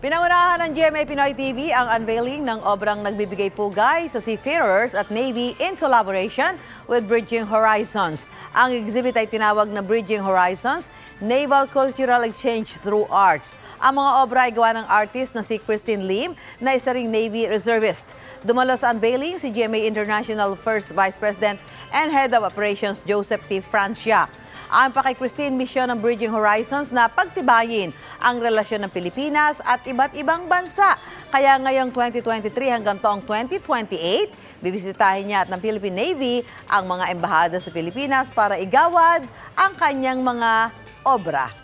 Pinangunahan ng GMA Pinoy TV ang unveiling ng obrang nagbibigay pugay sa seafarers at Navy in collaboration with Bridging Horizons. Ang exhibit ay tinawag na Bridging Horizons, Naval Cultural Exchange Through Arts. Ang mga obra ay gawa ng artist na si Christine Lim, na isa ring Navy reservist. Dumalo sa unveiling si GMA International First Vice President and Head of Operations Joseph T. Francia. Ayon pa kay Christine, misyon ng Bridging Horizons na pagtibayin ang relasyon ng Pilipinas at iba't ibang bansa. Kaya ngayong 2023 hanggang taong 2028, bibisitahin niya at ng Philippine Navy ang mga embahada sa Pilipinas para igawad ang kanyang mga obra.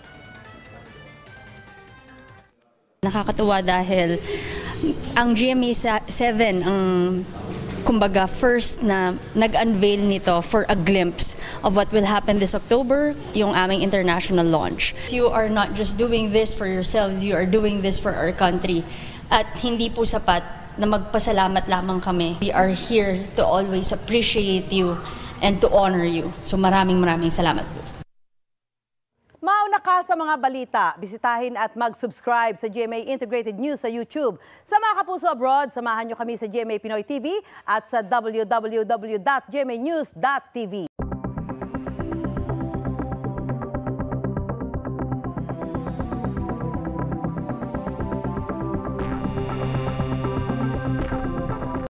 Nakakatuwa dahil ang GMA 7 ang kumbaga first na nag-unveil nito for a glimpse of what will happen this October, yung aming international launch. You are not just doing this for yourselves, you are doing this for our country. At hindi po sapat na magpasalamat lamang kami. We are here to always appreciate you and to honor you. So maraming salamat po. Mauna ka sa mga balita, bisitahin at mag-subscribe sa GMA Integrated News sa YouTube. Sa mga kapuso abroad, samahan nyo kami sa GMA Pinoy TV at sa www.gmanews.tv.